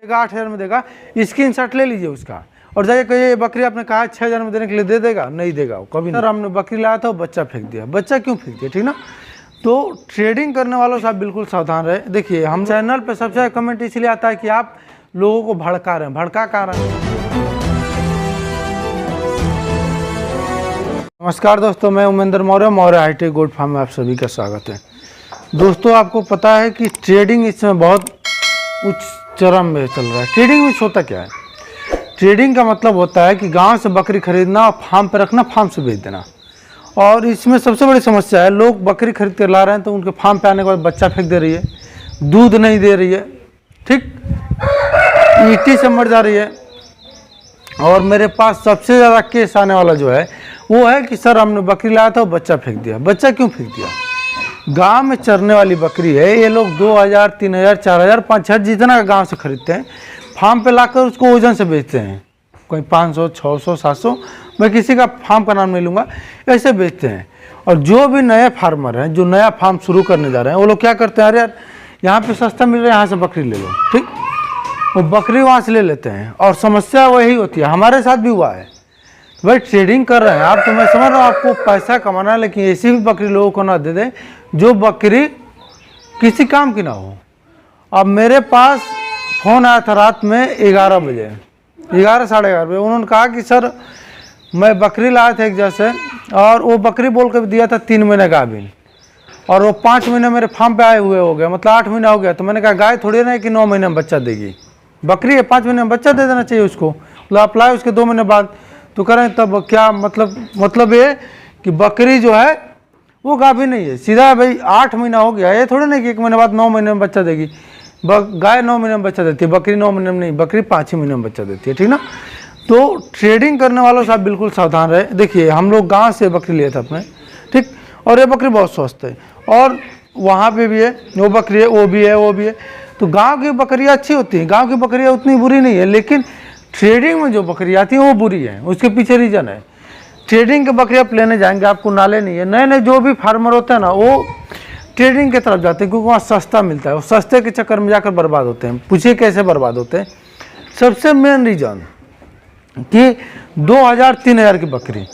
देगा 8,000 में देगा, स्क्रीनशॉट ले लीजिए उसका और जाइए कहिए बकरी आपने कहा 6,000 में देने के लिए दे देगा, नहीं देगा वो कभी। सर हमने बकरी लाया था बच्चा फेंक दिया, बच्चा क्यों फेंक दिया, ठीक ना। तो ट्रेडिंग करने वालों से आप बिल्कुल सावधान रहे। देखिए हम चैनल पे सबसे ज़्यादा कमेंट इसलिए आता है कि आप लोगों को भड़का रहे हैं, भड़का कहाँ रहे हैं। नमस्कार दोस्तों, मैं Umendra Maurya hitech gold farm में आप सभी का स्वागत है। दोस्तों आपको पता है कि ट्रेडिंग इस समय बहुत उच्च चरम में चल रहा है। ट्रेडिंग में होता क्या है, ट्रेडिंग का मतलब होता है कि गांव से बकरी खरीदना और फार्म पे रखना, फार्म से बेच देना। और इसमें सबसे बड़ी समस्या है, लोग बकरी खरीद कर ला रहे हैं तो उनके फार्म पे आने के बाद बच्चा फेंक दे रही है, दूध नहीं दे रही है, ठीक, ईटी से मर जा रही है। और मेरे पास सबसे ज़्यादा केस आने वाला जो है वो है कि सर हमने बकरी लाया था बच्चा फेंक दिया। बच्चा क्यों फेंक दिया? गांव में चरने वाली बकरी है, ये लोग 2,000, 3,000, 4,000, 5,000 जितना गांव से खरीदते हैं, फार्म पे लाकर उसको वजन से बेचते हैं। कोई 500, 600, 700, मैं किसी का फार्म का नाम नहीं लूँगा, ऐसे बेचते हैं। और जो भी नए फार्मर हैं, जो नया फार्म शुरू करने जा रहे हैं, वो लोग क्या करते हैं, अरे यार यहाँ पे सस्ता मिल रहा है, यहाँ से बकरी ले लो, ठीक, वो बकरी वहाँ से ले लेते हैं। और समस्या वही होती है, हमारे साथ भी हुआ है। भाई ट्रेडिंग कर रहे हैं आप, तो मैं समझ रहा हूँ आपको पैसा कमाना है, लेकिन ऐसी भी बकरी लोगों को ना दे दें जो बकरी किसी काम की ना हो। अब मेरे पास फ़ोन आया था रात में 11 बजे, 11 साढ़े 11 बजे। उन्होंने कहा कि सर मैं बकरी लाया था एक जैसे, और वो बकरी बोल कर दिया था 3 महीने गाभिन, और वो 5 महीने मेरे फार्म पे आए हुए हो गया, मतलब 8 महीना हो गया। तो मैंने कहा गाय थोड़ी ना है कि 9 महीने में बच्चा देगी, बकरी है, 5 महीने में बच्चा दे देना चाहिए उसको। मतलब आप लाए उसके 2 महीने बाद, तो करें तब क्या मतलब ये कि बकरी जो है वो गाभिन नहीं है, सीधा भाई 8 महीना हो गया, ये थोड़ा नहीं कि 1 महीने बाद 9 महीने में बच्चा देगी। गाय 9 महीने में बच्चा देती है, बकरी 9 महीने में नहीं, बकरी 5 ही महीने में बच्चा देती है, ठीक ना। तो ट्रेडिंग करने वालों से आप बिल्कुल सावधान रहे। देखिए हम लोग गाँव से बकरी लिए थे अपने, ठीक, और ये बकरी बहुत स्वस्थ है, और वहाँ पे भी है वो बकरी है, वो भी है, वो भी है। तो गाँव की बकरियाँ अच्छी होती हैं, गाँव की बकरियाँ उतनी बुरी नहीं है, लेकिन ट्रेडिंग में जो बकरी आती है वो बुरी है। उसके पीछे रीजन है, ट्रेडिंग के बकरी आप लेने जाएंगे आपको नाले नहीं है। नए नए जो भी फार्मर होते हैं ना, वो ट्रेडिंग की तरफ जाते हैं क्योंकि वहाँ सस्ता मिलता है, वो सस्ते के चक्कर में जाकर बर्बाद होते हैं। पूछिए कैसे बर्बाद होते हैं। सबसे मेन रीजन कि 2,000, 3,000 की बकरी,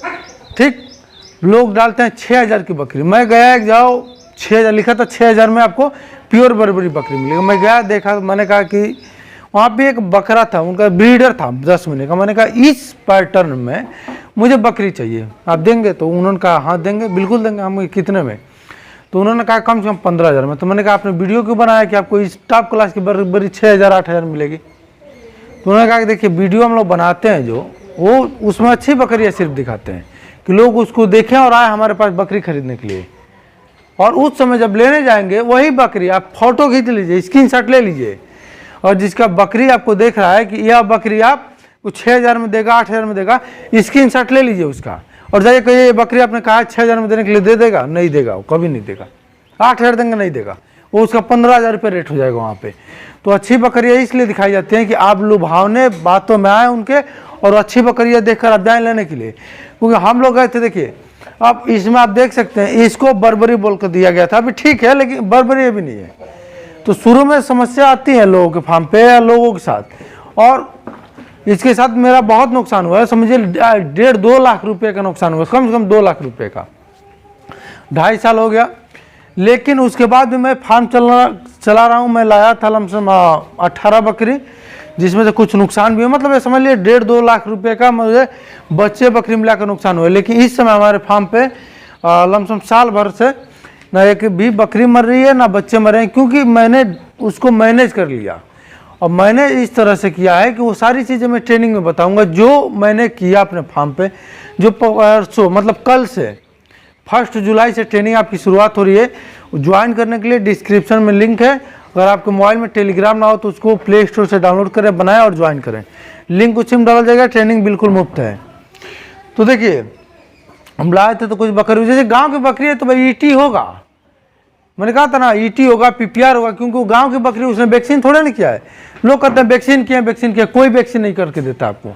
ठीक, लोग डालते हैं 6,000 की बकरी। मैं गया एक जाओ 6,000 लिखा था, 6,000 में आपको प्योर बर्बरी बकरी मिलेगी। मैं गया देखा, मैंने कहा कि वहाँ पे एक बकरा था, उनका ब्रीडर था 10 महीने का। मैंने कहा इस पैटर्न में मुझे बकरी चाहिए, आप देंगे? तो उन्होंने कहा हाँ देंगे, बिल्कुल देंगे। हम कितने में? तो उन्होंने कहा कम से कम 15,000 में। तो मैंने कहा आपने वीडियो क्यों बनाया कि आपको इस टॉप क्लास की बर्बरी 6,000, 8,000 मिलेगी? तो उन्होंने कहा कि देखिए वीडियो हम लोग बनाते हैं जो, वो उसमें अच्छी बकरियाँ सिर्फ दिखाते हैं कि लोग उसको देखें और आए हमारे पास बकरी खरीदने के लिए। और उस समय जब लेने जाएंगे वही बकरी आप फोटो खींच लीजिए, स्क्रीनशॉट ले लीजिए, और जिसका बकरी आपको देख रहा है कि यह बकरी आप 6,000 में देगा, 8,000 में देगा, स्क्रीनशॉट ले लीजिए उसका और जाइए कहिए ये बकरी आपने कहा 6,000 में देने के लिए दे देगा, नहीं देगा, वो कभी नहीं देगा। 8,000 देंगे नहीं देगा, वो उसका 15,000 रुपये रेट हो जाएगा वहाँ पे। तो अच्छी बकरियाँ इसलिए दिखाई जाती हैं कि आप लुभावने बातों में आए उनके, और अच्छी बकरियाँ देखकर आप जाएँ लेने के लिए। क्योंकि हम लोग गए थे, देखिए अब इसमें आप देख सकते हैं इसको बर्बरी बोल कर दिया गया था, अभी ठीक है लेकिन बर्बरी भी नहीं है। तो शुरू में समस्या आती है लोगों के फार्म पे या लोगों के साथ, और इसके साथ मेरा बहुत नुकसान हुआ है। समझिए 1.5-2 लाख रुपए का नुकसान हुआ, कम से कम 2 लाख रुपए का। 2.5 साल हो गया, लेकिन उसके बाद भी मैं फार्म चला रहा हूँ। मैं लाया था लमसम 18 बकरी, जिसमें से कुछ नुकसान भी हुआ, मतलब ये समझ लिए 1.5-2 लाख रुपए का मुझे बच्चे बकरी मिलाकर नुकसान हुआ। लेकिन इस समय हमारे फार्म पे लमसम साल भर से ना एक भी बकरी मर रही है ना बच्चे मरे हैं, क्योंकि मैंने उसको मैनेज कर लिया। और मैंने इस तरह से किया है कि वो सारी चीज़ें मैं ट्रेनिंग में बताऊंगा जो मैंने किया अपने फार्म पे। जो परसों मतलब कल से 1 जुलाई से ट्रेनिंग आपकी शुरुआत हो रही है। ज्वाइन करने के लिए डिस्क्रिप्शन में लिंक है। अगर आपके मोबाइल में टेलीग्राम ना हो तो उसको प्ले स्टोर से डाउनलोड करें, बनाएं और ज्वाइन करें। लिंक उसी में डाला जाएगा। ट्रेनिंग बिल्कुल मुफ्त है। तो देखिए हम लाए थे तो कुछ बकरी, जैसे गांव की बकरी है तो भाई ईटी होगा, मैंने कहा था ना ईटी होगा, पीपीआर होगा, क्योंकि वो गांव की बकरी, उसने वैक्सीन थोड़ा नहीं किया है। लोग कहते हैं वैक्सीन किया, कोई वैक्सीन नहीं करके देता आपको।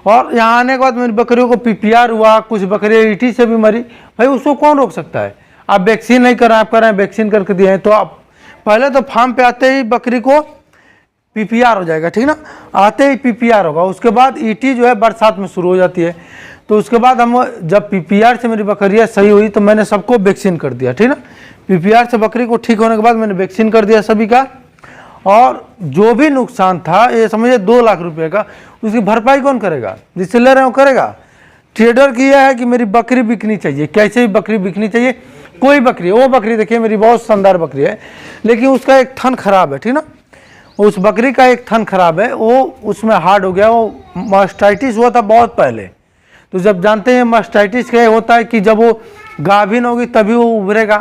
और यहाँ आने के बाद मेरी बकरियों को पीपीआर हुआ, कुछ बकरियाँ ईटी से भी मरी। भाई उसको कौन रोक सकता है? आप वैक्सीन नहीं कर रहे हैं, आप कर रहे हैं वैक्सीन करके दिए हैं। तो आप पहले तो फार्म पे आते ही बकरी को PPR हो जाएगा, ठीक ना। आते ही PPR होगा, उसके बाद ET जो है बरसात में शुरू हो जाती है। तो उसके बाद हम जब PPR से मेरी बकरियाँ सही हुई तो मैंने सबको वैक्सीन कर दिया, ठीक ना। PPR से बकरी को ठीक होने के बाद मैंने वैक्सीन कर दिया सभी का, और जो भी नुकसान था, ये समझिए 2 लाख रुपए का, उसकी भरपाई कौन करेगा? जिससे ले रहे हो करेगा। ट्रेडर की यह है कि मेरी बकरी बिकनी चाहिए, कैसे भी बकरी बिकनी चाहिए। कोई बकरी, वो बकरी देखिए मेरी बहुत शानदार बकरी है, लेकिन उसका एक थन खराब है, ठीक ना। उस बकरी का एक थन खराब है, वो उसमें हार्ड हो गया, वो मास्टाइटिस हुआ था बहुत पहले। तो जब जानते हैं मास्टाइटिस क्या होता है कि जब वो गाभिन होगी तभी वो उभरेगा,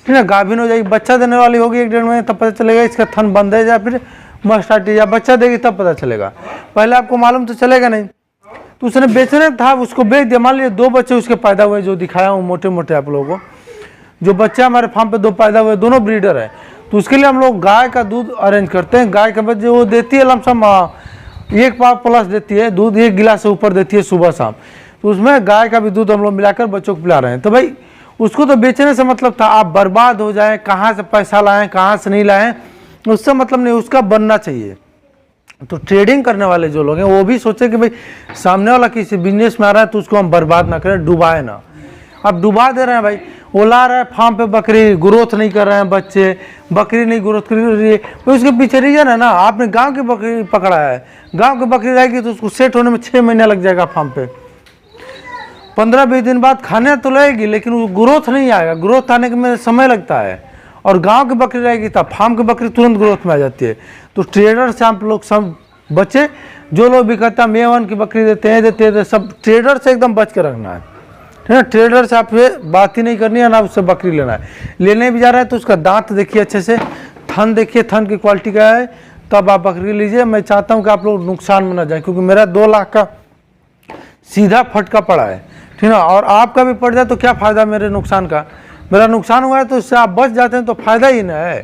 ठीक है। गाभिन हो जाएगी, बच्चा देने वाली होगी 1-1.5 महीने, तब पता चलेगा इसका थन बंद है, या फिर मास्टाइटिस, या बच्चा देगी तब पता चलेगा, पहले आपको मालूम तो चलेगा नहीं। तो उसने बेचने था, उसको बेच दिया। मान लीजिए 2 बच्चे उसके पैदा हुए, जो दिखाया हूँ मोटे मोटे आप लोगों को, जो बच्चे हमारे फार्म पे 2 पैदा हुए, दोनों ब्रीडर है। तो उसके लिए हम लोग गाय का दूध अरेंज करते हैं। गाय का बच्चे वो देती है लमसम 1 पाव प्लस देती है दूध, 1 गिलास से ऊपर देती है सुबह शाम। तो उसमें गाय का भी दूध हम लोग मिलाकर बच्चों को पिला रहे हैं। तो भाई उसको तो बेचने से मतलब था, आप बर्बाद हो जाएं, कहाँ से पैसा लाएं कहाँ से नहीं लाएं, उससे मतलब नहीं, उसका बनना चाहिए। तो ट्रेडिंग करने वाले जो लोग हैं वो भी सोचे कि भाई सामने वाला किसी बिजनेस में आ रहा है तो उसको हम बर्बाद ना करें, डुबाए ना। अब डुबा दे रहे हैं भाई, वो ला रहा है फार्म पे बकरी, ग्रोथ नहीं कर रहे हैं बच्चे, बकरी नहीं ग्रोथ कर रही है, तो उसके पीछे रीजन है ना, आपने गांव की बकरी पकड़ा है। गांव की बकरी रहेगी तो उसको सेट होने में 6 महीने लग जाएगा फार्म पे, 15-20 दिन बाद खाने तो लगेगी, लेकिन वो ग्रोथ नहीं आएगा, ग्रोथ आने में समय लगता है। और गांव की बकरी रहेगी तब फार्म की बकरी तुरंत ग्रोथ में आ जाती है। तो ट्रेडर से आप लोग सब बचे, जो लोग भी कहता मेवन की बकरी देते हैं, सब ट्रेडर से एकदम बच के रखना है, ठीक है। ट्रेडर से आप बात ही नहीं करनी है, ना उससे बकरी लेना है। लेने भी जा रहा है तो उसका दांत देखिए अच्छे से, थन देखिए, थन की क्वालिटी क्या है, तब आप बकरी लीजिए। मैं चाहता हूँ कि आप लोग नुकसान में ना जाए, क्योंकि मेरा 2 लाख का सीधा फटका पड़ा है, ठीक है। और आपका भी पड़ जाए तो क्या फ़ायदा मेरे नुकसान का? मेरा नुकसान हुआ है तो इससे आप बच जाते हैं तो फ़ायदा ही ना है।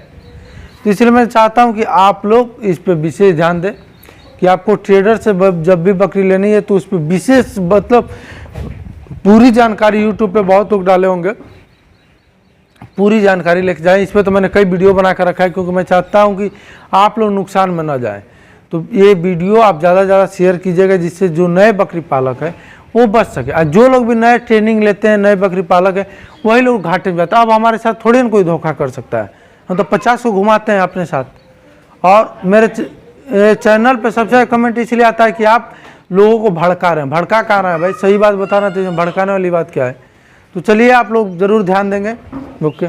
तो इसलिए मैं चाहता हूं कि आप लोग इस पे विशेष ध्यान दें कि आपको ट्रेडर से जब भी बकरी लेनी है तो उस पर विशेष मतलब पूरी जानकारी, यूट्यूब पे बहुत लोग डाले होंगे, पूरी जानकारी लेके जाएं। इस पर तो मैंने कई वीडियो बना कर रखा है, क्योंकि मैं चाहता हूं कि आप लोग नुकसान में ना जाएं। तो ये वीडियो आप ज़्यादा से ज़्यादा शेयर कीजिएगा, जिससे जो नए बकरी पालक है वो बच सके। और जो लोग भी नए ट्रेनिंग लेते हैं, नए बकरी पालक है, वही लोग घाटे में जाते हैं। अब हमारे साथ थोड़ी ना कोई धोखा कर सकता है, हम तो 50 को घुमाते हैं अपने साथ। और मेरे चैनल पे सबसे कमेंट इसलिए आता है कि आप लोगों को भड़का रहे हैं। भड़का कहाँ रहे हैं भाई, सही बात बता रहे थे, भड़काने वाली बात क्या है। तो चलिए आप लोग ज़रूर ध्यान देंगे। ओके।